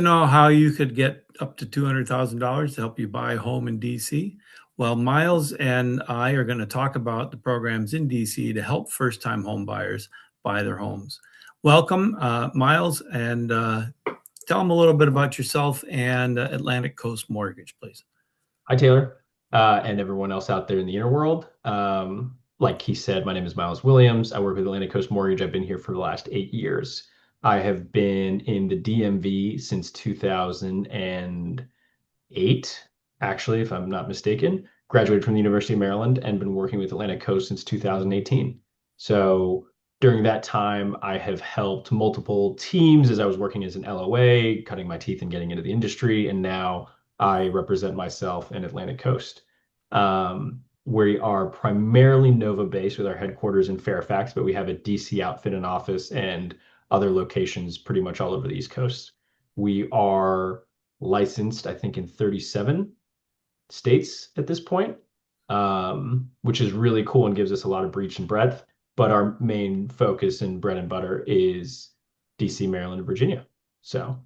know how you could get up to $200,000 to help you buy a home in DC? Well, Myles and I are going to talk about the programs in DC to help first-time home buyers buy their homes. Welcome, Myles, and tell them a little bit about yourself and Atlantic Coast Mortgage, please. Hi, Taylor, and everyone else out there in the inner world. Like he said, my name is Myles Williams. I work with Atlantic Coast Mortgage. I've been here for the last 8 years. I have been in the DMV since 2008, actually, if I'm not mistaken. Graduated from the University of Maryland and been working with Atlantic Coast since 2018. So during that time, I have helped multiple teams as I was working as an LOA, cutting my teeth and getting into the industry, and now I represent myself in Atlantic Coast. We are primarily Nova-based with our headquarters in Fairfax, but we have a DC outfit and office and other locations pretty much all over the East Coast. We are licensed, I think, in 37 states at this point, which is really cool and gives us a lot of reach and breadth. But our main focus and bread and butter is DC, Maryland, and Virginia. So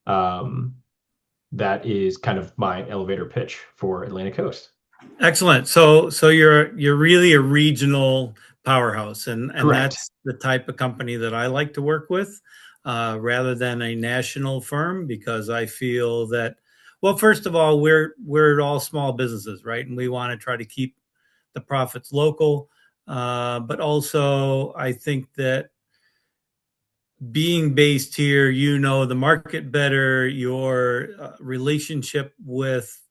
that is kind of my elevator pitch for Atlantic Coast. Excellent. So you're really a regional powerhouse, and Correct. that's the type of company that I like to work with, rather than a national firm, because I feel that, well, first of all, we're all small businesses, right? And we want to try to keep the profits local. But also, I think that being based here, you know the market better, your relationship with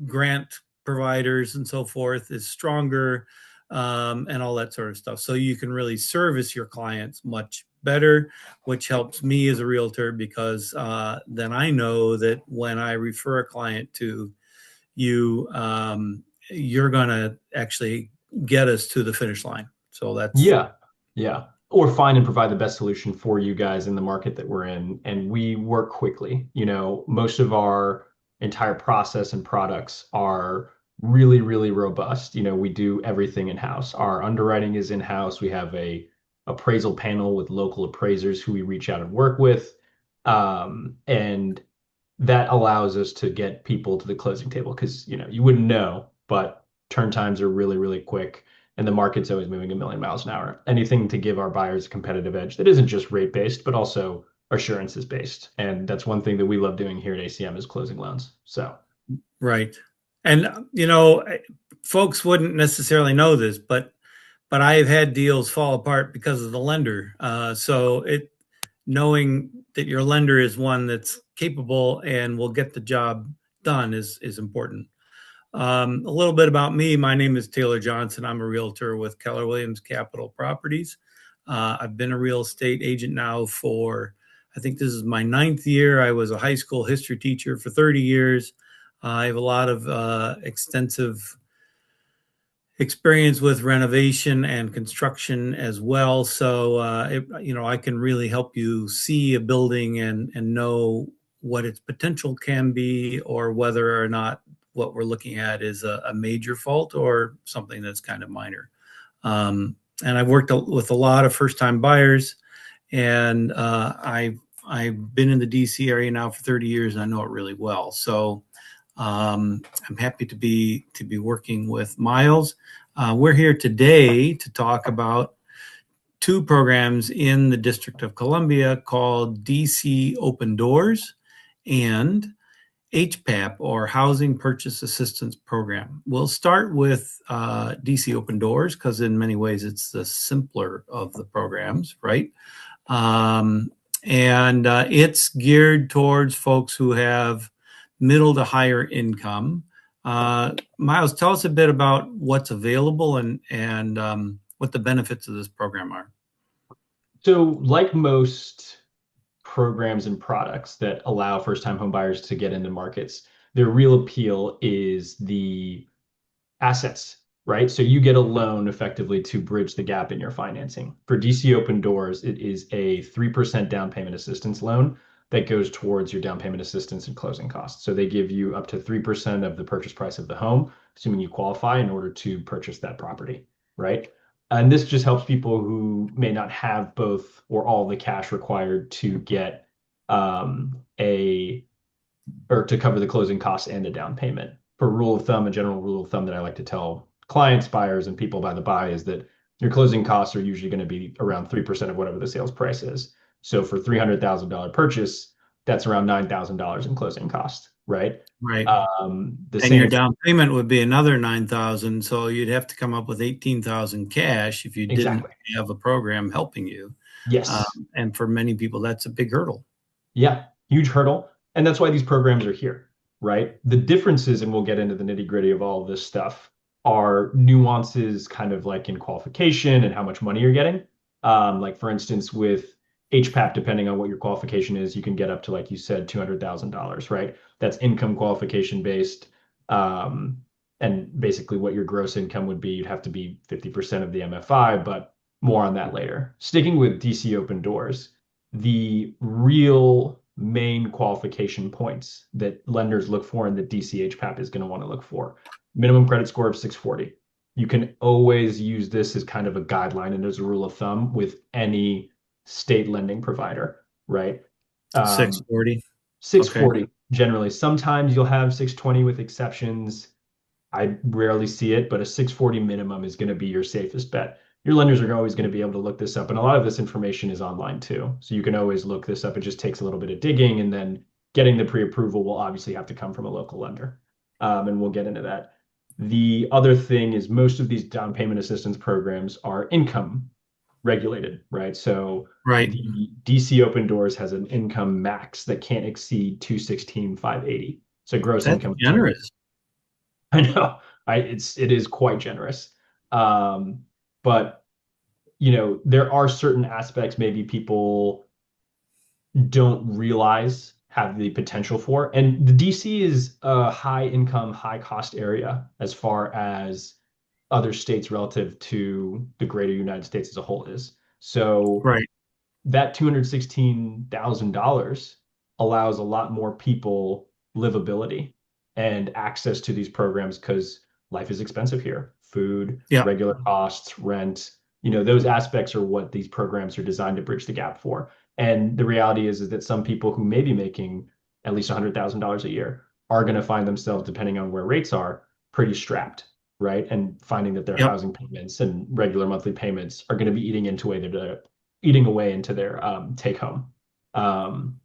grant providers and so forth is stronger, and all that sort of stuff. So you can really service your clients much better, which helps me as a realtor, because then I know that when I refer a client to you, you're going to actually get us to the finish line. So that's Yeah. Yeah. Or find and provide the best solution for you guys in the market that we're in. And we work quickly. Most of our entire process and products are really, really robust. We do everything in-house. Our underwriting is in-house. We have a appraisal panel with local appraisers who we reach out and work with. And that allows us to get people to the closing table because, you wouldn't know, but turn times are really, really quick and the market's always moving a million miles an hour. Anything to give our buyers a competitive edge that isn't just rate based, but also assurances based. And that's one thing that we love doing here at ACM is closing loans. So, right. And folks wouldn't necessarily know this, but I've had deals fall apart because of the lender. So knowing that your lender is one that's capable and will get the job done is important. A little bit about me. My name is Taylor Johnson. I'm a realtor with Keller Williams Capital Properties. I've been a real estate agent now for, I think this is my 9th year. I was a high school history teacher for 30 years. I have a lot of extensive experience with renovation and construction as well. So, I can really help you see a building and know what its potential can be, or whether or not what we're looking at is a major fault or something that's kind of minor. And I've worked with a lot of first-time buyers, and I've been in the DC area now for 30 years, and I know it really well. So I'm happy to be working with Myles. We're here today to talk about 2 programs in the District of Columbia called DC Open Doors and HPAP, or Housing Purchase Assistance Program. We'll start with DC Open Doors because in many ways it's the simpler of the programs, right? And it's geared towards folks who have middle to higher income. Myles, tell us a bit about what's available and what the benefits of this program are. So like most programs and products that allow first-time home buyers to get into markets, their real appeal is the assets, right? So you get a loan effectively to bridge the gap in your financing. For DC Open Doors, it is a 3% down payment assistance loan that goes towards your down payment assistance and closing costs. So they give you up to 3% of the purchase price of the home, assuming you qualify in order to purchase that property, right? And this just helps people who may not have both or all the cash required to get a or to cover the closing costs and the down payment. For rule of thumb, a general rule of thumb that I like to tell clients, buyers, and people by the buy is that your closing costs are usually going to be around 3% of whatever the sales price is. So for $300,000 purchase, that's around $9,000 in closing cost, right? Right. The And your same, down payment would be another 9,000. So you'd have to come up with 18,000 cash if you didn't exactly. have a program helping you. Yes. And for many people, that's a big hurdle. Yeah, huge hurdle. And that's why these programs are here, right? The differences, and we'll get into the nitty gritty of all of this stuff, are nuances kind of like in qualification and how much money you're getting. Like for instance, with HPAP, depending on what your qualification is, you can get up to, like you said, $200,000, right? That's income qualification based. Um, and basically what your gross income would be, you'd have to be 50% of the MFI, but more on that later. Sticking with DC Open Doors, the real main qualification points that lenders look for and that DCHPAP is going to want to look for. Minimum credit score of 640. You can always use this as kind of a guideline and as a rule of thumb with any state lending provider, right? 640. Okay. 640 generally. Sometimes you'll have 620 with exceptions. I rarely see it, but a 640 minimum is going to be your safest bet. Your lenders are always going to be able to look this up. And a lot of this information is online too. So you can always look this up. It just takes a little bit of digging, and then getting the pre-approval will obviously have to come from a local lender. And we'll get into that. The other thing is most of these down payment assistance programs are income regulated, right? So Right. the DC Open Doors has an income max that can't exceed 216,580. So gross That's income. generous. I know. It is quite generous. But there are certain aspects maybe people don't realize have the potential for. And the DC is a high income, high cost area as far as other states relative to the greater United States as a whole is. So Right. that $216,000 allows a lot more people livability and access to these programs because life is expensive here. Food, Yeah. regular costs, rent, those aspects are what these programs are designed to bridge the gap for. And the reality is that some people who may be making at least $100,000 a year are going to find themselves, depending on where rates are, pretty strapped, right? And finding that their Yep. housing payments and regular monthly payments are going to be eating away into their take home. Um,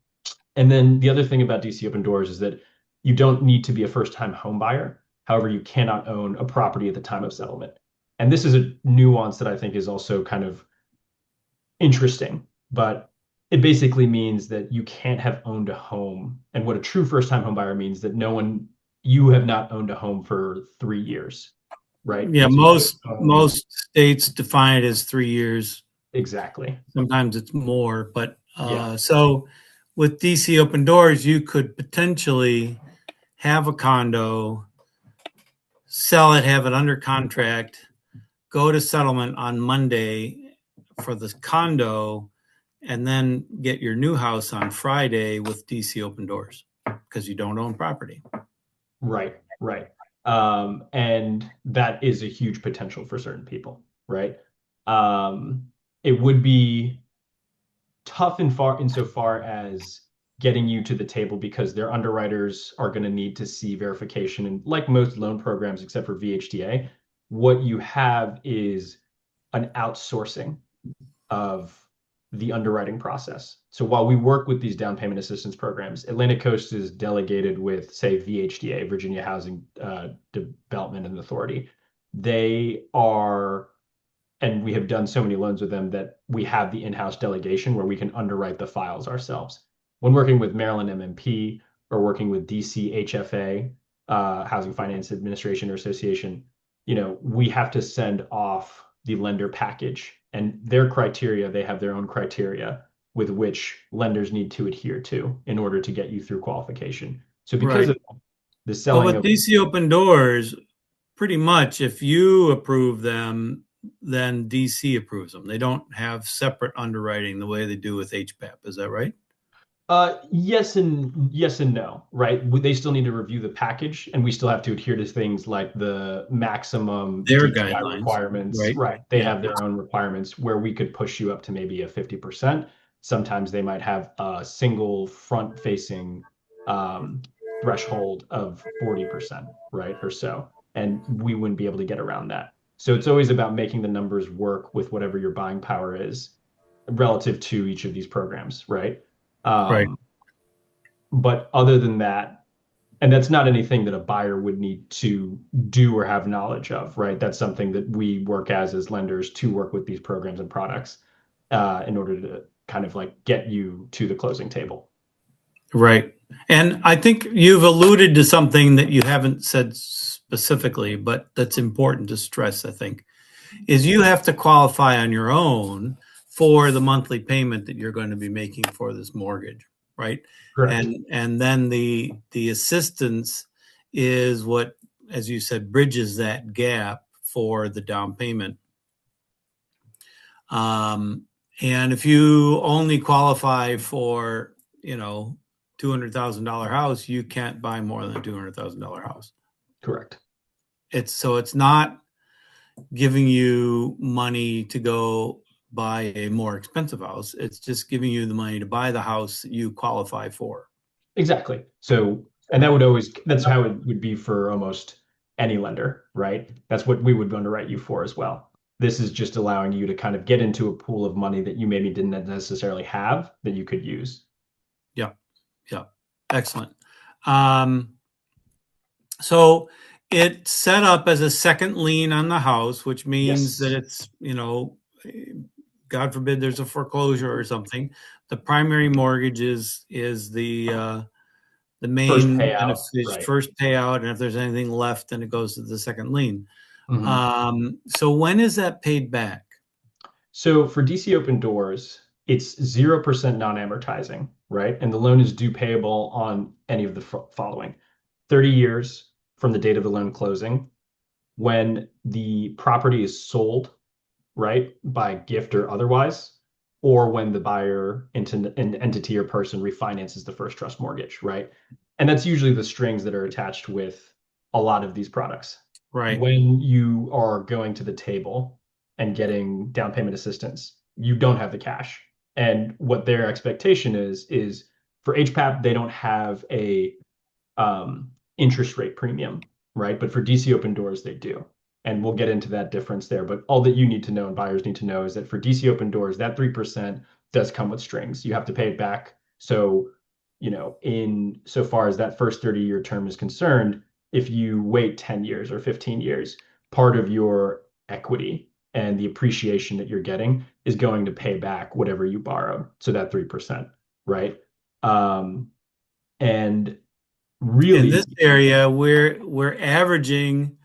and then the other thing about DC Open Doors is that you don't need to be a first time home buyer. However, you cannot own a property at the time of settlement. And this is a nuance that I think is also kind of interesting, but it basically means that you can't have owned a home. And what a true first time home buyer means that you have not owned a home for 3 years, right? Yeah. So you own Most states define it as 3 years. exactly. Sometimes it's more, but Yeah. so with DC Open Doors, you could potentially have a condo, sell it, have it under contract, go to settlement on Monday for the condo, and then get your new house on Friday with DC Open Doors because you don't own property. Right, right. And that is a huge potential for certain people, right? It would be tough insofar as getting you to the table because their underwriters are going to need to see verification. And like most loan programs, except for VHDA, what you have is an outsourcing of the underwriting process. So while we work with these down payment assistance programs, Atlantic Coast is delegated with, say, VHDA, Virginia Housing Development and Authority. They are, and we have done so many loans with them that we have the in-house delegation where we can underwrite the files ourselves. When working with Maryland MMP or working with DC HFA, Housing Finance Administration or Association, we have to send off the lender package and their criteria. They have their own criteria with which lenders need to adhere to in order to get you through qualification. So because Right. of the But selling with of DC Open Doors, pretty much if you approve them, then DC approves them. They don't have separate underwriting the way they do with HPAP. Is that right? yes and no, right? They still need to review the package, and we still have to adhere to things like the maximum Their DTI guidelines, requirements, right? right? They Yeah. have their own requirements where we could push you up to maybe a 50%. Sometimes they might have a single front-facing threshold of 40%, right, or so, and we wouldn't be able to get around that. So it's always about making the numbers work with whatever your buying power is relative to each of these programs, right? Right. But other than that, and that's not anything that a buyer would need to do or have knowledge of, right? That's something that we work as lenders to work with these programs and products in order to kind of like get you to the closing table. Right. And I think you've alluded to something that you haven't said specifically, but that's important to stress, I think, is you have to qualify on your own for the monthly payment that you're going to be making for this mortgage, right? Correct. And then the assistance is what, as you said, bridges that gap for the down payment. And if you only qualify for, $200,000 house, you can't buy more than a $200,000 house. Correct. It's not giving you money to go buy a more expensive house. It's just giving you the money to buy the house that you qualify for. Exactly. So, and that's how it would be for almost any lender, right? That's what we would underwrite you for as well. This is just allowing you to kind of get into a pool of money that you maybe didn't necessarily have that you could use. Yeah. Yeah. Excellent. So it's set up as a second lien on the house, which means that Yes. it's, God forbid there's a foreclosure or something. The primary mortgage is the First main payout, benefit, right? first payout, and if there's anything left, then it goes to the second lien. Mhm. So when is that paid back? So for DC Open Doors, it's 0% non-amortizing, right? And the loan is due payable on any of the following: 30 years from the date of the loan closing, when the property is sold, right, by gift or otherwise, or when the buyer into an entity or person refinances the first trust mortgage, right? And that's usually the strings that are attached with a lot of these products. Right. When you are going to the table and getting down payment assistance, you don't have the cash. And what their expectation is for HPAP, they don't have a interest rate premium, right? But for DC Open Doors, they do. And we'll get into that difference there. But all that you need to know and buyers need to know is that for DC Open Doors, that 3% does come with strings. You have to pay it back. So, in so far as that first 30-year term is concerned, if you wait 10 years or 15 years, part of your equity and the appreciation that you're getting is going to pay back whatever you borrowed. So that 3%, right? And In really, this area, we're averaging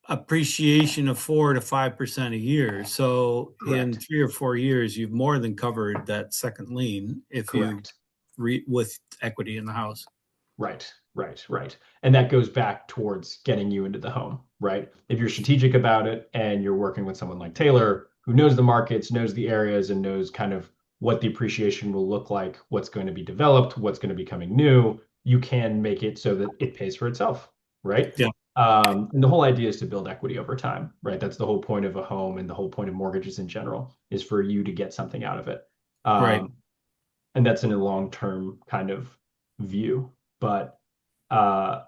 appreciation of 4 to 5% a year. So in correct, 3 or 4 years, you've more than covered that second lien if you correct. with equity in the house. Right, right, right. And that goes back towards getting you into the home, right? If you're strategic about it and you're working with someone like Taylor, who knows the markets, knows the areas, and knows kind of what the appreciation will look like, what's going to be developed, what's going to be coming new, you can make it so that it pays for itself, right? Yeah. And the whole idea is to build equity over time, right? That's the whole point of a home and the whole point of mortgages in general is for you to get something out of it. Right. And that's in a long-term kind of view. But uh,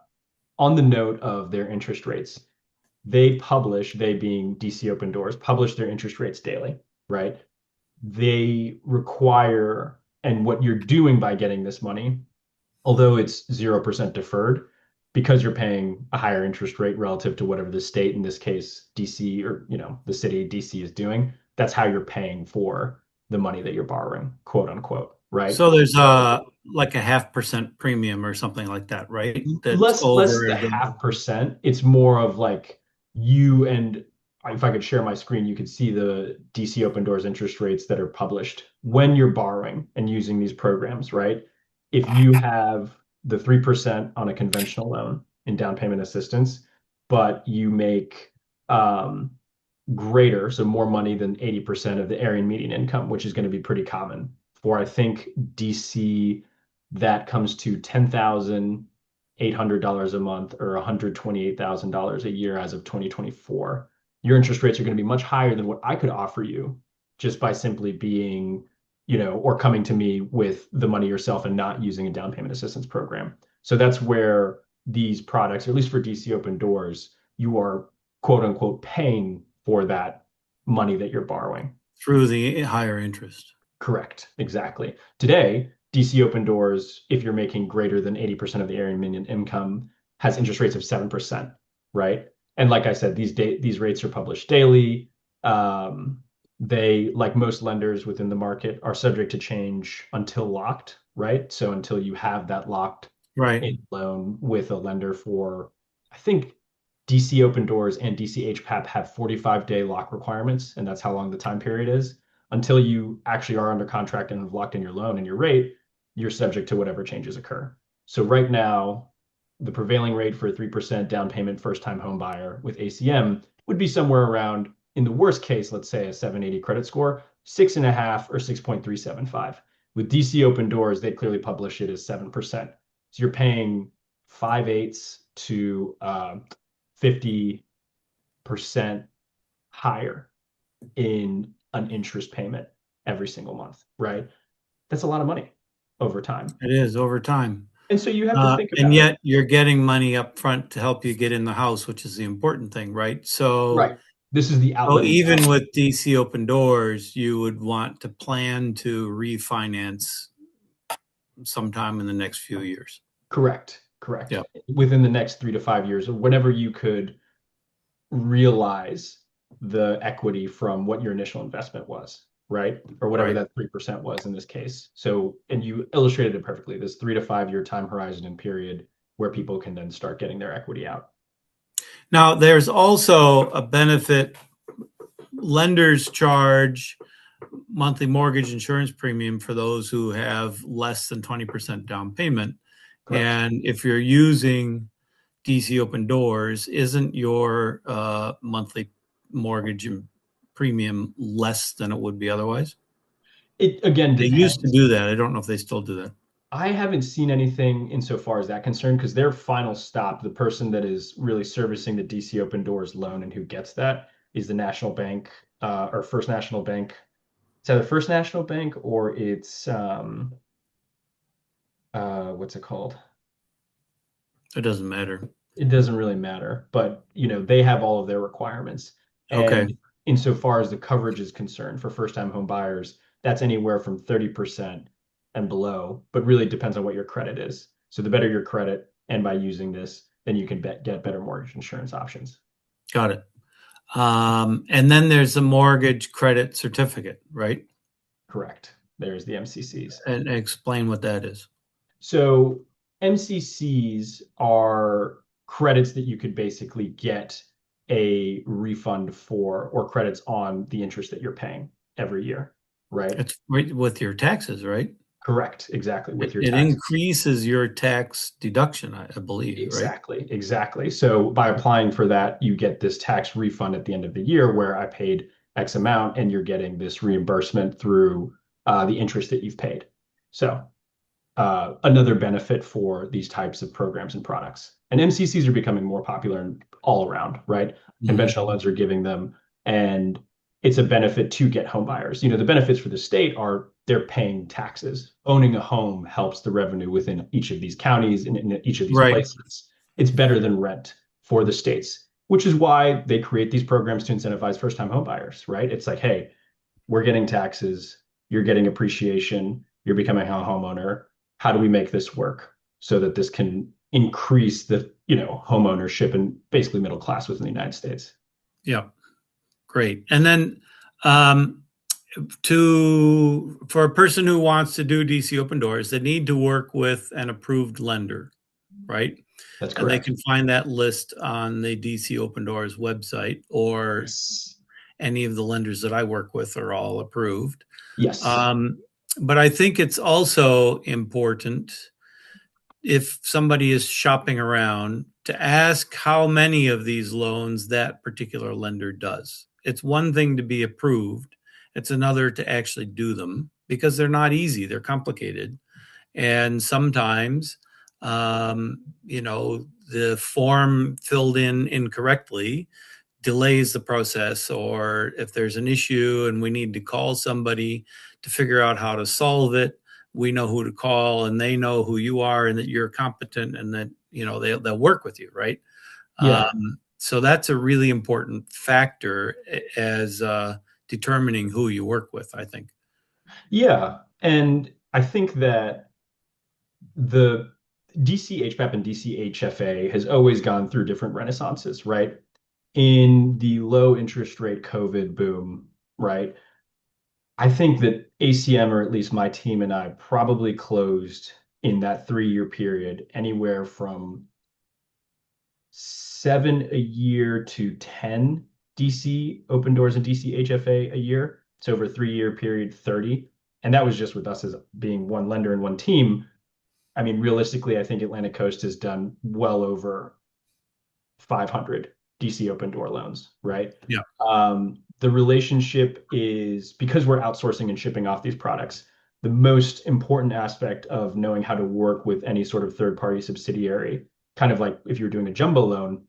on the note of their interest rates, they being DC Open Doors, publish their interest rates daily, right? They require, and what you're doing by getting this money, although it's 0% deferred, because you're paying a higher interest rate relative to whatever the state, in this case, DC, or the city DC is doing, that's how you're paying for the money that you're borrowing, quote unquote, right? So there's So like a 0.5% premium or something like that, right? That's less over the the 0.5%. It's more of like you and if I could share my screen, you could see the DC Open Doors interest rates that are published when you're borrowing and using these programs, right? If you have the 3% on a conventional loan in down payment assistance, but you make um, greater, so more money than 80% of the area median income, which is going to be pretty common. For I think DC, that comes to $10,800 a month or $128,000 a year as of 2024. Your interest rates are going to be much higher than what I could offer you just by simply being, or coming to me with the money yourself and not using a down payment assistance program. So that's where these products, or at least for DC Open Doors, you are quote unquote paying for that money that you're borrowing. Through the higher interest. Correct. Exactly. Today, DC Open Doors, if you're making greater than 80% of the area median income, has interest rates of 7%, right? And like I said, these rates are published daily. They, like most lenders within the market, are subject to change until locked, right? So until you have that locked Right. in loan with a lender for, I think DC Open Doors and DC HPAP have 45-day lock requirements, and that's how long the time period is. Until you actually are under contract and have locked in your loan and your rate, you're subject to whatever changes occur. So right now, the prevailing rate for a 3% down payment first-time home buyer with ACM would be somewhere around, in the worst case, let's say a 780 credit score, 6.5 or 6.375. With DC Open Doors, they clearly publish it as 7%. So you're paying 5/8 to 50% higher in an interest payment every single month, right? That's a lot of money over time. It is over time. And so you have to think And about yet it. you're getting money up front to help you get in the house, which is the important thing, right? Right. This is the So outlet even into. with DC Open Doors, you would want to plan to refinance sometime in the next few years. Correct. Correct. Yeah. Within the next 3 to 5 years, or whenever you could realize the equity from what your initial investment was, right? Or whatever Right. that 3% was in this case. So, and you illustrated it perfectly, this 3 to 5 year time horizon and period where people can then start getting their equity out. Now, there's also a benefit. Lenders charge monthly mortgage insurance premium for those who have less than 20% down payment. Correct. And if you're using DC Open Doors, isn't your monthly mortgage premium less than it would be otherwise? It again They used to depends. do that. I don't know if they still do that. I haven't seen anything insofar as that concerned because their final stop, the person that is really servicing the DC Open Doors loan and who gets that is the National Bank or First National Bank. It's either First National Bank or it's what's it called? It doesn't matter. It doesn't really matter, but they have all of their requirements. Okay. And insofar as the coverage is concerned for first-time home buyers, that's anywhere from 30% and below, but really depends on what your credit is. So the better your credit, and by using this, then you can get better mortgage insurance options. Got it. And then there's a mortgage credit certificate, right? Correct. There's the MCCs. And explain what that is. So MCCs are credits that you could basically get a refund for, or credits on the interest that you're paying every year, right? It's right with your taxes, right? Correct. Exactly. With your It taxes. increases your tax deduction, I believe, right? Exactly. So by applying for that, you get this tax refund at the end of the year where I paid X amount and you're getting this reimbursement through the interest that you've paid. So another benefit for these types of programs and products. And MCCs are becoming more popular all around, right? Mm-hmm. Conventional loans are giving them, and it's a benefit to get home buyers. The benefits for the state are they're paying taxes. Owning a home helps the revenue within each of these counties and in each of these Right. places. It's better than rent for the states, which is why they create these programs to incentivize first-time home buyers, right? It's like, hey, we're getting taxes, you're getting appreciation, you're becoming a homeowner. How do we make this work so that this can increase the home ownership and basically middle class within the United States? Yeah, great. And then for a person who wants to do DC Open Doors, they need to work with an approved lender, right? That's And they correct. can find that list on the DC Open Doors website, or any of the lenders that I work with are all approved. Yes. But I think it's also important, if somebody is shopping around, to ask how many of these loans that particular lender does. It's one thing to be approved. It's another to actually do them, because they're not easy. They're complicated. And sometimes, the form filled in incorrectly delays the process, or if there's an issue and we need to call somebody to figure out how to solve it, we know who to call, and they know who you are and that you're competent, and that they'll work with you, right? Yeah. So that's a really important factor as determining who you work with, I think. Yeah. And I think that the DC HPAP and DC HFA has always gone through different renaissances, right? In the low interest rate COVID boom, right? I think that ACM, or at least my team and I, probably closed in that 3 year period anywhere from 7 a year to 10 DC open doors and DC HFA a year. So over a 3 year period, 30. And that was just with us as being one lender and one team. I mean, realistically, I think Atlantic Coast has done well over 500 DC open door loans, right? Yeah. The relationship is because we're outsourcing and shipping off these products. The most important aspect of knowing how to work with any sort of third party subsidiary, kind of like if you're doing a jumbo loan,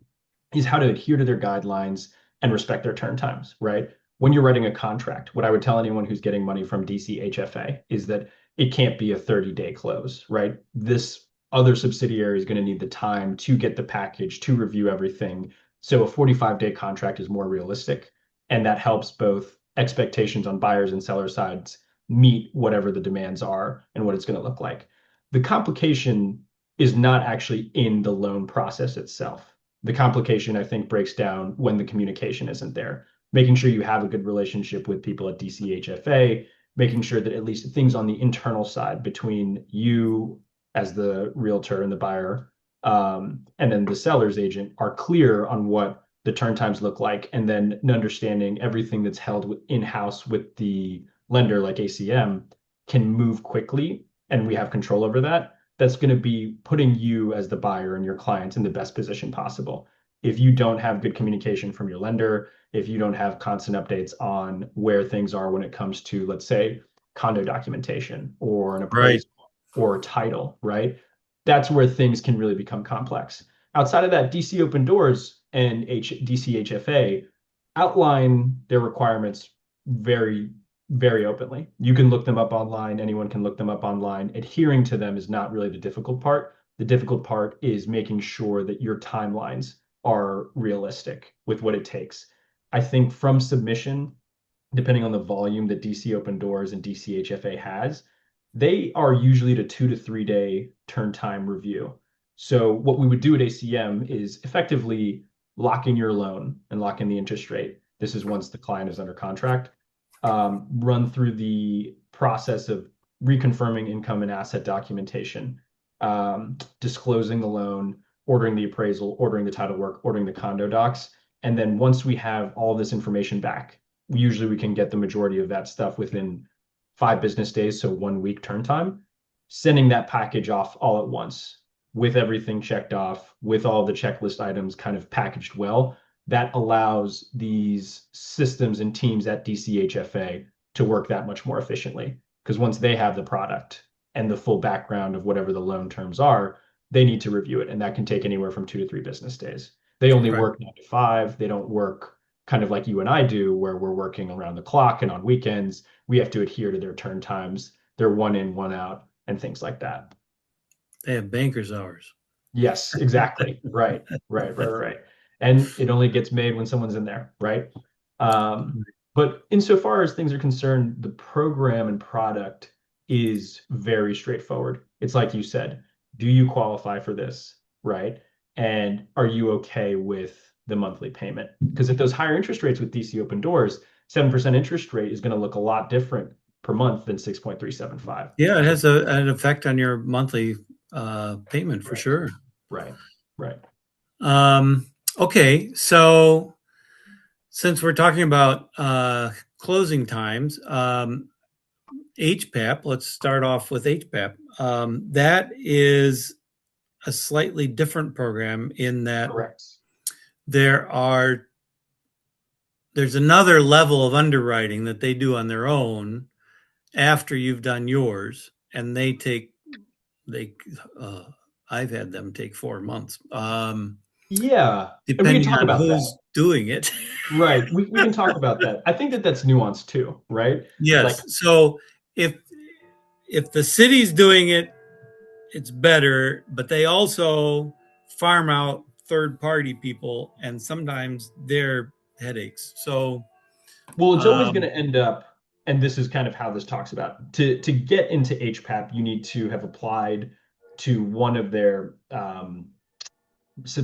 is how to adhere to their guidelines and respect their turn times, right? When you're writing a contract, what I would tell anyone who's getting money from DCHFA is that it can't be a 30-day close, right? This other subsidiary is going to need the time to get the package, to review everything. So a 45-day contract is more realistic. And that helps both expectations on buyers and seller sides meet whatever the demands are and what it's going to look like. The complication is not actually in the loan process itself. The complication, I think, breaks down when the communication isn't there. Making sure you have a good relationship with people at DCHFA, making sure that at least things on the internal side between you as the realtor and the buyer, and then the seller's agent are clear on what the turn times look like, and then understanding everything that's held in-house with the lender like ACM can move quickly, and we have control over that. That's going to be putting you as the buyer and your clients in the best position possible. If you don't have good communication from your lender, if you don't have constant updates on where things are when it comes to, let's say, condo documentation or an Right. appraisal or title, right? That's where things can really become complex. Outside of that, DC Open Doors and DCHFA outline their requirements very, very openly. You can look them up online. Anyone can look them up online. Adhering to them is not really the difficult part. The difficult part is making sure that your timelines are realistic with what it takes. I think from submission, depending on the volume that DC Open Doors and DCHFA has, they are usually a 2 to 3 day turn time review. So what we would do at ACM is effectively lock in your loan and lock in the interest rate. This is once the client is under contract. Run through the process of reconfirming income and asset documentation, disclosing the loan, ordering the appraisal, ordering the title work, ordering the condo docs. And then once we have all this information back, usually we can get the majority of that stuff within 5 business days, so 1 week turn time, sending that package off all at once with everything checked off, with all the checklist items kind of packaged well. That allows these systems and teams at DCHFA to work that much more efficiently. Because once they have the product and the full background of whatever the loan terms are, they need to review it. And that can take anywhere from 2 to 3 business days. They only Right. work 9 to 5. They don't work kind of like you and I do, where we're working around the clock and on weekends. We have to adhere to their turn times, their one in, one out, and things like that. They have banker's hours. Yes, exactly. Right, right, right, right. And it only gets made when someone's in there, right? Um, but insofar as things are concerned, the program and product is very straightforward. It's like you said, do you qualify for this, right? And are you okay with the monthly payment? Because at those higher interest rates with DC Open Doors, 7% interest rate is going to look a lot different per month than 6.375. Yeah, it So, has an effect on your monthly payment for right, sure. right, right. Um, okay, so since we're talking about closing times, HPAP, let's start off with HPAP. That is a slightly different program in that Correct. there are there's another level of underwriting that they do on their own after you've done yours, and they I've had them take 4 months. Yeah, and we can depending talk on about that. who's doing it. Right. We can talk about that. I think that that's nuanced too, right? Like, Yes. So if if the city's doing it, it's better, but they also farm out third party people, and sometimes they're headaches. So well, it's always going um, to end up, and this is kind of how this talks about to get into HPAP, you need to have applied to one of their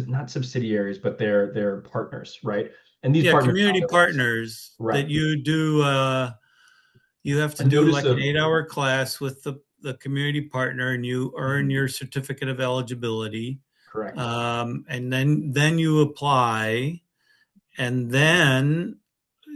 not subsidiaries, but their partners, right? And these yeah, partners community often want partners that right you do. You have a to do notice like an of 8 hour class with the community partner, and you earn Mhm, your certificate of eligibility. correct. And then you apply, and then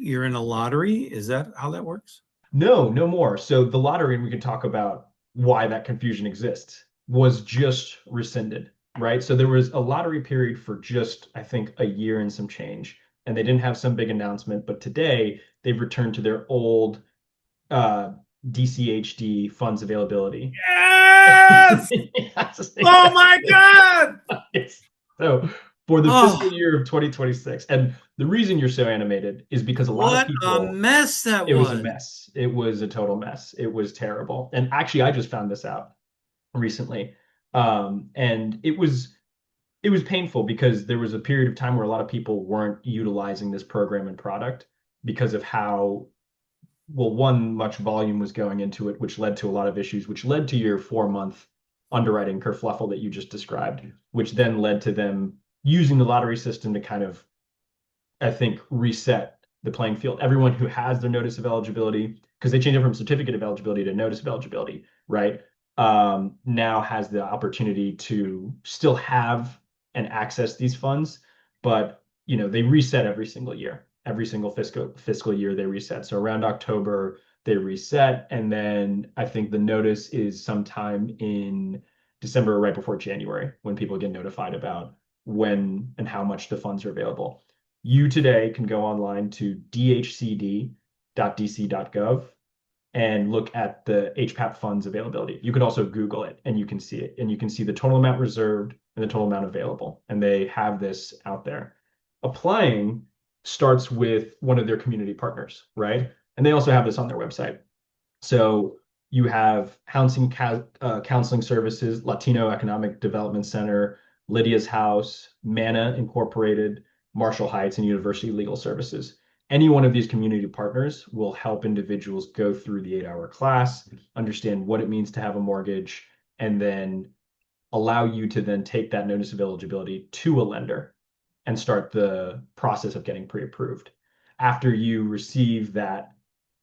you're in a lottery. Is that how that works? No, no more. So the lottery, and we can talk about why that confusion exists, was just rescinded, right? So there was a lottery period for just, I think, a year and some change, and they didn't have some big announcement. But today they've returned to their old uh, DCHD funds availability. Yes! Oh my God! Yes. So for the Oh, fiscal year of 2026, and the reason you're so animated is because a lot of what a people mess that it was a was. mess. It was a total mess. It was terrible. And actually, I just found this out recently. And it was painful because there was a period of time where a lot of people weren't utilizing this program and product because of how well, one, much volume was going into it, which led to a lot of issues, which led to your 4 month underwriting kerfluffle that you just described, which then led to them using the lottery system to kind of I think, reset the playing field. Everyone who has their notice of eligibility, because they changed it from certificate of eligibility to notice of eligibility, right? Now has the opportunity to still have and access these funds, but they reset every single year. Every single fiscal year they reset. So around October they reset, and then I think the notice is sometime in December, right before January, when people get notified about when and how much the funds are available. You today can go online to dhcd.dc.gov and look at the HPAP funds availability. You can also Google it and you can see it. And you can see the total amount reserved and the total amount available. And they have this out there. Applying starts with one of their community partners, right? And they also have this on their website. So you have counseling services, Latino Economic Development Center, Lydia's House, Mana Incorporated, Marshall Heights, and University Legal Services. Any one of these community partners will help individuals go through the 8 hour class, understand what it means to have a mortgage, and then allow you to then take that notice of eligibility to a lender and start the process of getting pre-approved. After you receive that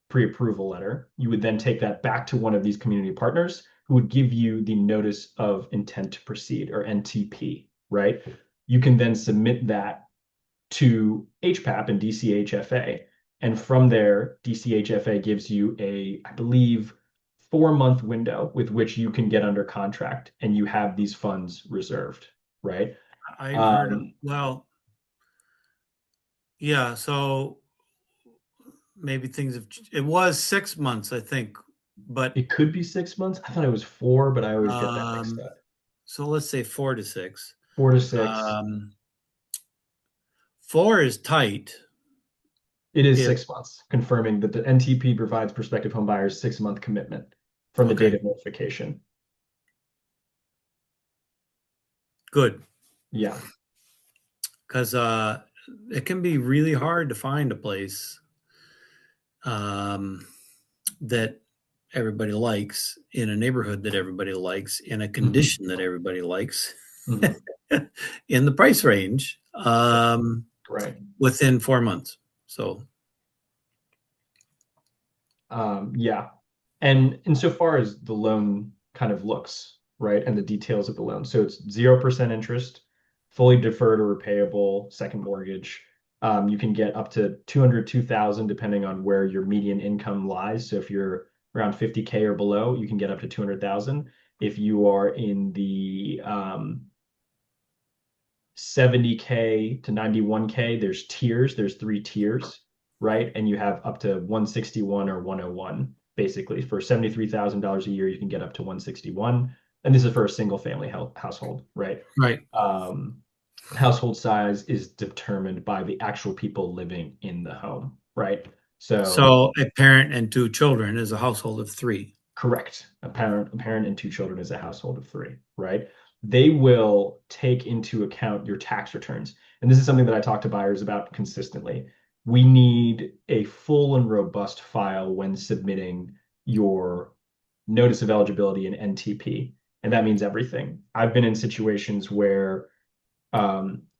pre-approval letter, you would then take that back to one of these community partners who would give you the notice of intent to proceed, or NTP, right? You can then submit that to HPAP and DCHFA. And from there, DCHFA gives you I believe, 4 month window with which you can get under contract and you have these funds reserved, right? I've heard of, Um, well, yeah, so maybe things have, it was 6 months, I think, but it could be 6 months. I thought it was four, but I always get that mixed um, up. so let's say 4 to 6. 4 to 6. Um, four is tight. It is If 6 months, confirming that the NTP provides prospective home buyers 6 month commitment from the date okay, of notification. good, Yeah. because it can be really hard to find a place um, that everybody likes in a neighborhood that everybody likes in a Mhm. condition that everybody likes Mhm. in the price range Right. within 4 months. So Yeah. And insofar as the loan kind of looks, right, and the details of the loan. So it's 0% interest, fully deferred or repayable, second mortgage. You can get up to 202,000 depending on where your median income lies. So if you're around 50K or below, you can get up to 200,000. If you are in the 70K to 91K, there's tiers. There's three tiers, right? And you have up to 161 or 101. Basically, for $73,000 a year, you can get up to 161. And this is for a single family household, right? right. Um, Household size is determined by the actual people living in the home, right? So So a parent and two children is a household of three. correct. A parent and two children is a household of three, right? They will take into account your tax returns. And this is something that I talk to buyers about consistently. We need a full and robust file when submitting your notice of eligibility and NTP. And that means everything. I've been in situations where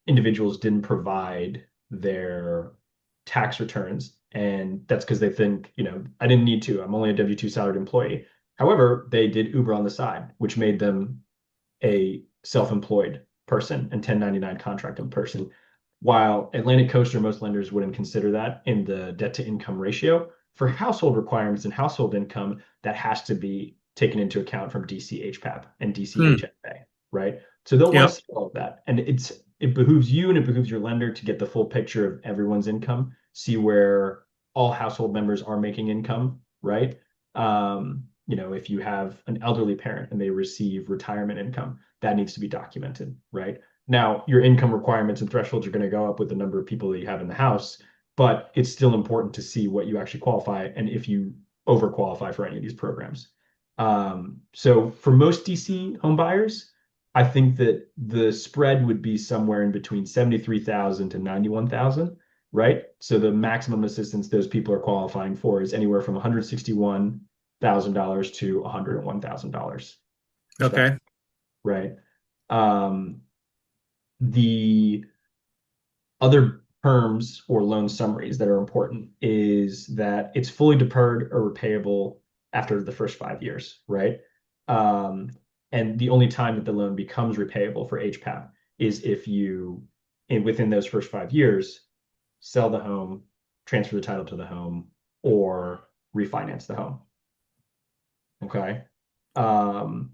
individuals didn't provide their tax returns. And that's because they think, I didn't need to. I'm only a W-2 salaried employee. However, they did Uber on the side, which made them a self-employed person and 1099 contracted person. While Atlantic Coast or most lenders wouldn't consider that in the debt to income ratio, for household requirements and household income, that has to be taken into account from DC HPAP and DC Hmm. HFA, right? So they'll want to Yep. see all of that. And it behooves you and it behooves your lender to get the full picture of everyone's income, see where all household members are making income, right? If you have an elderly parent and they receive retirement income, that needs to be documented, right? Now, your income requirements and thresholds are going to go up with the number of people that you have in the house, but it's still important to see what you actually qualify and if you overqualify for any of these programs. So for most DC home buyers, I think that the spread would be somewhere in between 73,000 to 91,000, right? So the maximum assistance those people are qualifying for is anywhere from $161,000 to $101,000, respectively, Okay. right? Um, the other terms or loan summaries that are important is that it's fully deferred or repayable after the first 5 years, right? Um, and the only time that the loan becomes repayable for HPAP is if you, within those first 5 years, sell the home, transfer the title to the home, or refinance the home. Okay. Um,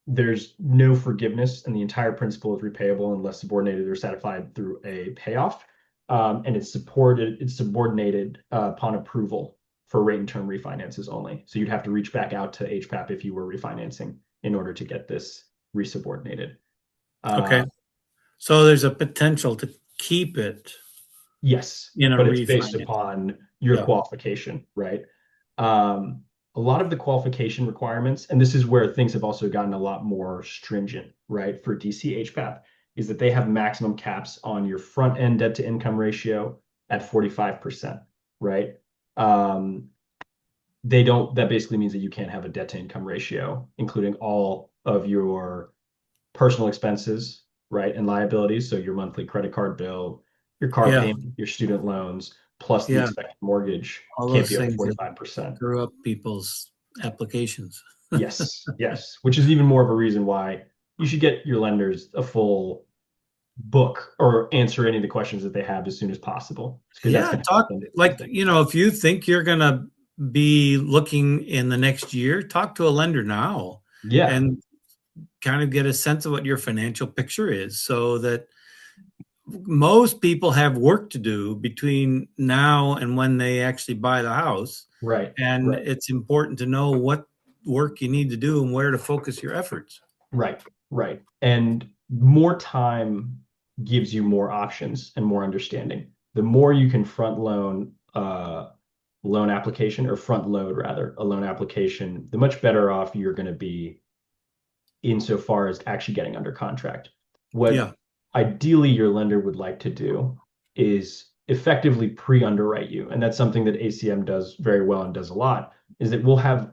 there's no forgiveness, and the entire principal is repayable unless subordinated or satisfied through a payoff. And it's subordinated upon approval for rate and term refinances only. So you'd have to reach back out to HPAP if you were refinancing in order to get this resubordinated. Okay. Uh, So there's a potential to keep it yes, in a but it's based refinance. upon your Yeah. qualification, right? Um, a lot of the qualification requirements, and this is where things have also gotten a lot more stringent, right, for DC HPAP, is that they have maximum caps on your front end debt to income ratio at 45%, right? Um, that basically means that you can't have a debt to income ratio, including all of your personal expenses, right, and liabilities. So your monthly credit card bill, your car Yeah. payment, your student loans, plus the Yeah. expected mortgage All can't those be over things that 45%. screw up people's applications. Yes, yes, which is even more of a reason why you should get your lenders a full book or answer any of the questions that they have as soon as possible, because that's Yeah. going to help Talk them. like, if you think you're going to be looking in the next year, talk to a lender now Yeah, and kind of get a sense of what your financial picture is so that most people have work to do between now and when they actually buy the house. right, And right, it's important to know what work you need to do and where to focus your efforts. right, right. And more time gives you more options and more understanding. The more you can front loan loan application or front load rather a loan application, the much better off you're going to be insofar as actually getting under contract. What Yeah. ideally your lender would like to do is effectively pre-underwrite you. And that's something that ACM does very well and does a lot, is that we'll have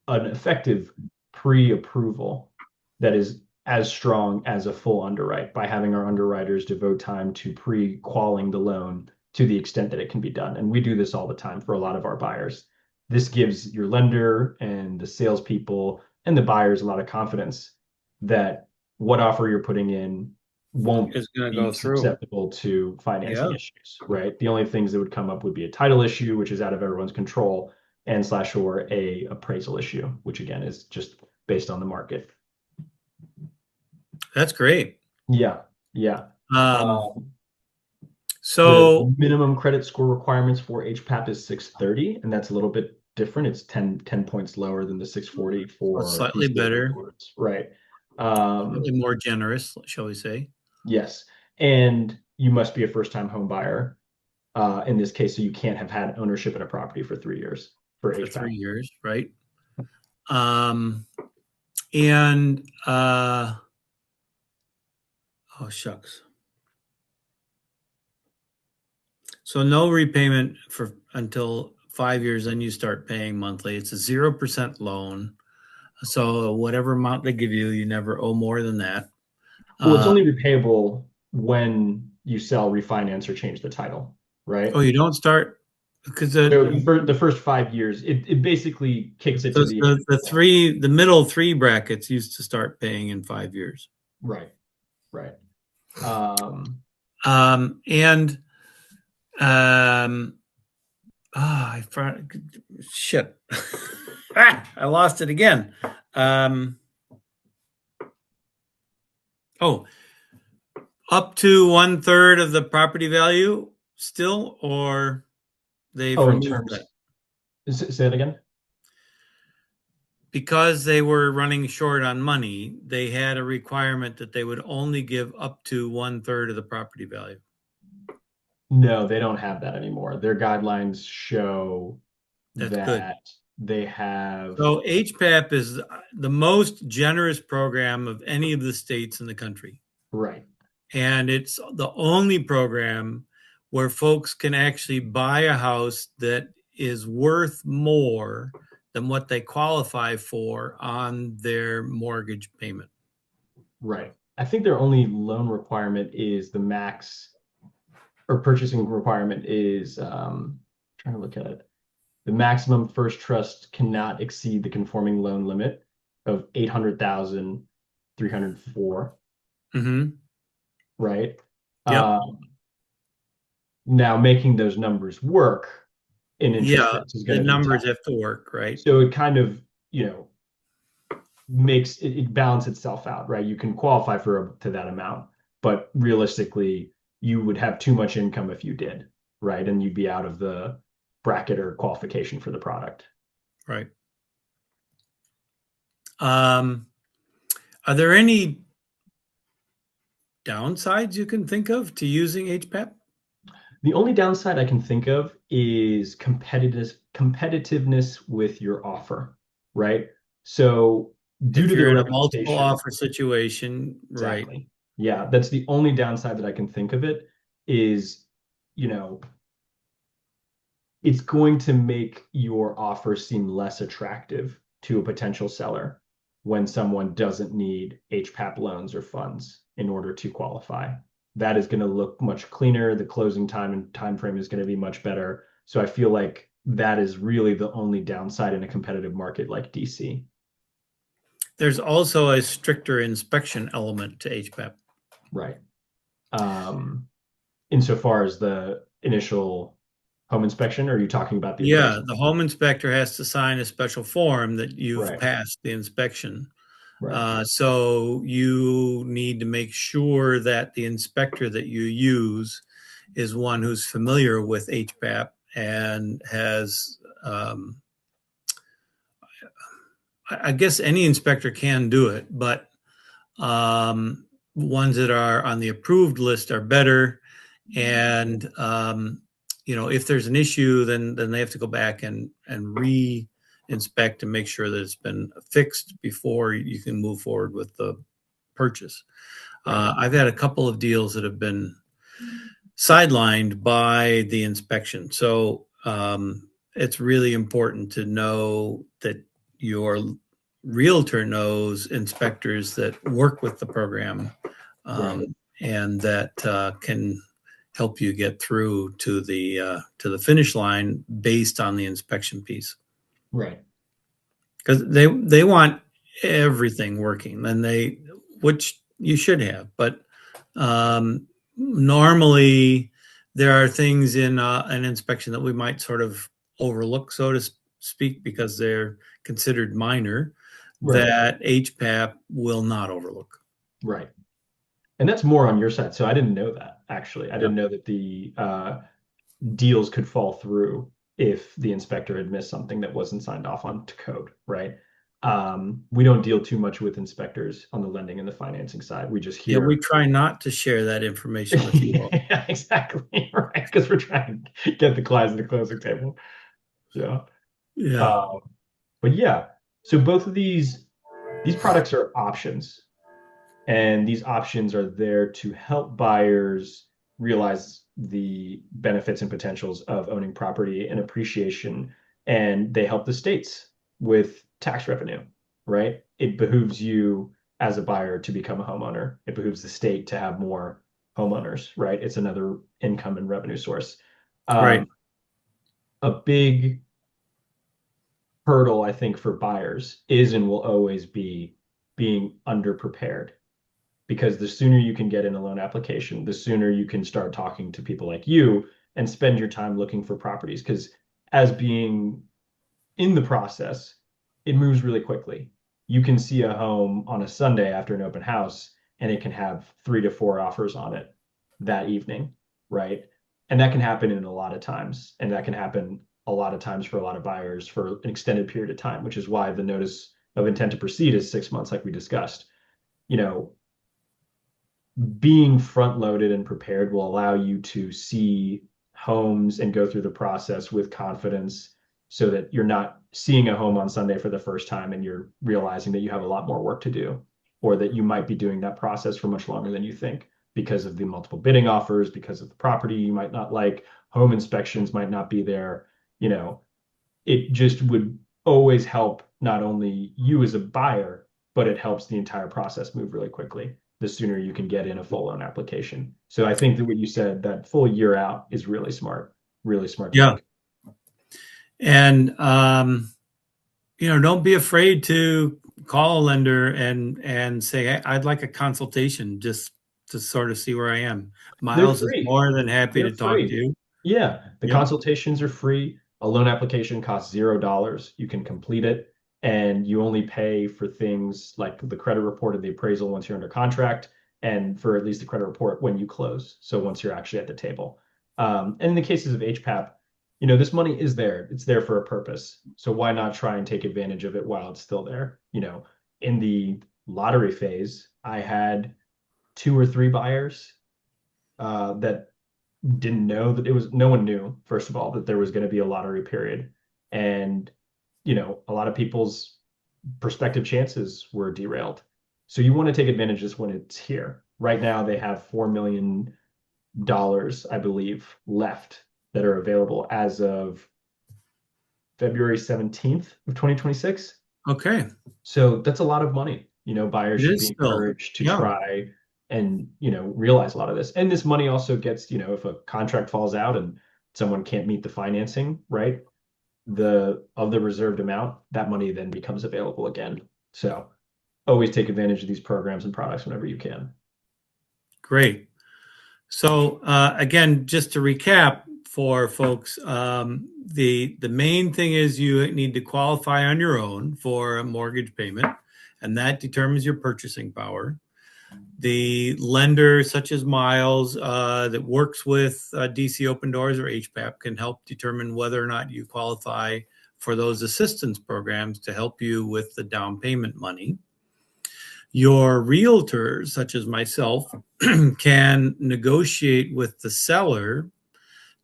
an effective pre-approval that is as strong as a full underwrite by having our underwriters devote time to pre-qualling the loan to the extent that it can be done. And we do this all the time for a lot of our buyers. This gives your lender and the salespeople and the buyers a lot of confidence that what offer you're putting in won't It's going to go be through. susceptible to financing Yeah. issues, right? The only things that would come up would be a title issue, which is out of everyone's control, and slash or a appraisal issue, which again is just based on the market. That's great. Yeah, yeah. Um, Um, the so minimum credit score requirements for HPAP is 630, and that's a little bit different. It's 10 points lower than the 640 for slightly DC better, boards, right? slightly more generous, shall we say? Yes. and you must be a first-time home buyer in this case, so you can't have had ownership in a property for 3 years for for HPAP. 3 years, right? And oh shucks. So no repayment for until 5 years, then you start paying monthly. It's a 0% loan. So whatever amount they give you, you never owe more than that. Well, it's only repayable when you sell, refinance, or change the title, right? Oh, you don't start because So the first 5 years, it basically kicks it to the end. the middle three brackets used to start paying in 5 years. Right, right. And I shit. I lost it again. Oh, up to 1/3 of the property value still, or they've in removed terms, that say it again. because they were running short on money. They had a requirement that they would only give up to 1/3 of the property value. No, they don't have that anymore. Their guidelines show That's good. that they have. So HPAP is the most generous program of any of the states in the country. Right. And it's the only program where folks can actually buy a house that is worth more than what they qualify for on their mortgage payment. Right. I think their only loan requirement is the max, or purchasing requirement is, trying to look at it. The maximum first trust cannot exceed the conforming loan limit of 800,304. Mm-hmm. Right. Yep. Now making those numbers work in interest Yeah, rates is the going to be numbers tough. have to work, right? So it kind of, makes it balance itself out, right? You can qualify for to that amount, but realistically, you would have too much income if you did, right? And you'd be out of the bracket or qualification for the product. Right. Are there any downsides you can think of to using HPAP? The only downside I can think of is competitiveness with your offer, right? So due If to their you're in a multiple reputation, offer situation, right? exactly. Yeah, that's the only downside that I can think of it is, you know, it's going to make your offer seem less attractive to a potential seller when someone doesn't need HPAP loans or funds in order to qualify. That is going to look much cleaner. The closing time and time frame is going to be much better. So I feel like that is really the only downside in a competitive market like DC. There's also a stricter inspection element to HPAP. Right. Insofar as the initial home inspection, or are you talking about the Yeah, appraisal? the home inspector has to sign a special form that you've Right. passed the inspection. Right. So you need to make sure that the inspector that you use is one who's familiar with HPAP and has, I guess any inspector can do it, but ones that are on the approved list are better. And if there's an issue, then they have to go back and re-inspect and make sure that it's been fixed before you can move forward with the purchase. I've had a couple of deals that have been sidelined by the inspection. So it's really important to know that your realtor knows inspectors that work with the program, and that can help you get through to the finish line based on the inspection piece. Right. Because they want everything working, and which you should have, but normally there are things in an inspection that we might sort of overlook, so to speak, because they're considered minor, that HPAP will not overlook. Right. And that's more on your side. So I didn't know that, actually. I Yep. didn't know that the deals could fall through if the inspector had missed something that wasn't signed off on to code, right? We don't deal too much with inspectors on the lending and the financing side. We just Yeah, we hear. try not to share that information with you all. Yeah, exactly. Right. Because we're trying to get the clients to the closing table. Yeah. Yeah, Um, but yeah, so both of these products are options, and these options are there to help buyers realize the benefits and potentials of owning property and appreciation, and they help the states with tax revenue, right? It behooves you as a buyer to become a homeowner. It behooves the state to have more homeowners, right? It's another income and revenue source. right, Um, a big hurdle, I think, for buyers is and will always be being underprepared, because the sooner you can get in a loan application, the sooner you can start talking to people like you and spend your time looking for properties. Because as being in the process, it moves really quickly. You can see a home on a Sunday after an open house, and it can have 3 to 4 offers on it that evening, right? And that can happen in a lot of times. And that can happen a lot of times for a lot of buyers for an extended period of time, which is why the notice of intent to proceed is 6 months, like we discussed. You know, being front loaded and prepared will allow you to see homes and go through the process with confidence, so that you're not seeing a home on Sunday for the first time and you're realizing that you have a lot more work to do, or that you might be doing that process for much longer than you think because of the multiple bidding offers, because of the property you might not like, home inspections might not be there. You know, it just would always help not only you as a buyer, but it helps the entire process move really quickly the sooner you can get in a full loan application. So I think that what you said, that full year out, is really smart yeah. thinking. And don't be afraid to call a lender and say, hey, I'd like a consultation just to sort of see where I am. They're Miles is free. more than happy They're to talk to free. you. Yeah, the Yep. consultations are free. A loan application costs $0. You can complete it, and you only pay for things like the credit report and the appraisal once you're under contract, and for at least the credit report when you close. So once you're actually at the table. And in the cases of HPAP, this money is there. It's there for a purpose. So why not try and take advantage of it while it's still there? In the lottery phase, I had 2 or 3 buyers that didn't know that it was, no one knew, first of all, that there was going to be a lottery period. And, a lot of people's prospective chances were derailed. So you want to take advantage of this when it's here. Right now, they have $4 million, I believe, left that are available as of February 17th of 2026. Okay. So that's a lot of money. Buyers It should is be still. encouraged to Yeah. try and, realize a lot of this. And this money also gets, if a contract falls out and someone can't meet the financing, right? Of the reserved amount, that money then becomes available again. So always take advantage of these programs and products whenever you can. Great. So again, just to recap for folks, the main thing is you need to qualify on your own for a mortgage payment, and that determines your purchasing power. The lender, such as Miles, that works with DC Open Doors or HPAP, can help determine whether or not you qualify for those assistance programs to help you with the down payment money. Your realtors, such as myself, can negotiate with the seller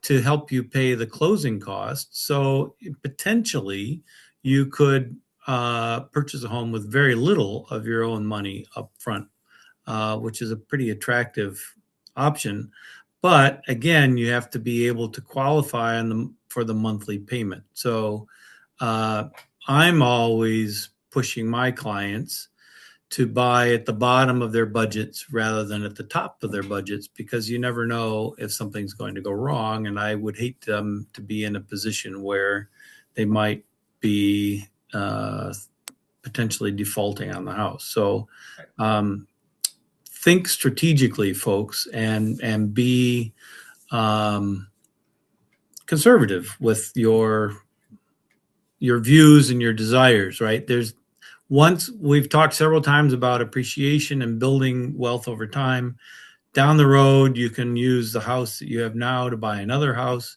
to help you pay the closing costs. So potentially you could purchase a home with very little of your own money up front, which is a pretty attractive option. But again, you have to be able to qualify for the monthly payment. So I'm always pushing my clients to buy at the bottom of their budgets rather than at the top of their budgets, because you never know if something's going to go wrong. And I would hate them to be in a position where they might be potentially defaulting on the house. So think strategically, folks, and be conservative with your views and your desires, right? Once we've talked several times about appreciation and building wealth over time. Down the road, you can use the house that you have now to buy another house.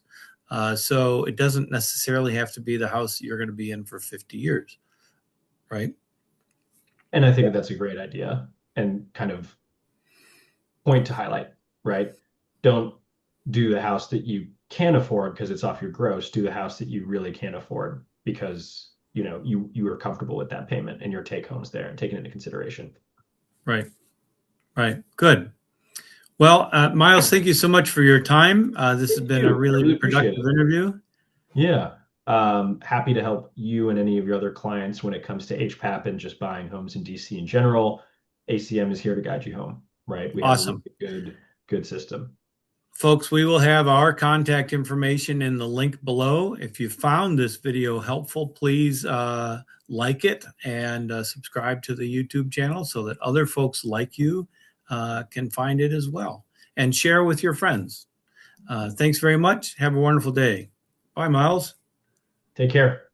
So it doesn't necessarily have to be the house that you're going to be in for 50 years. Right. And I think that that's a great idea and kind of point to highlight, right? Don't do the house that you can afford because it's off your gross. Do the house that you really can't afford because you are comfortable with that payment and your take home's there and taken into consideration. Right. Right. Good. Well, Myles, thank you so much for your time. This has Thank been a you. I really really appreciate productive it. interview. Yeah. Happy to help you and any of your other clients when it comes to HPAP and just buying homes in DC in general. ACM is here to guide you home, right? We have a really Awesome. good system. Folks, we will have our contact information in the link below. If you found this video helpful, please like it and subscribe to the YouTube channel so that other folks like you can find it as well. And share with your friends. Thanks very much. Have a wonderful day. Bye, Myles. Take care.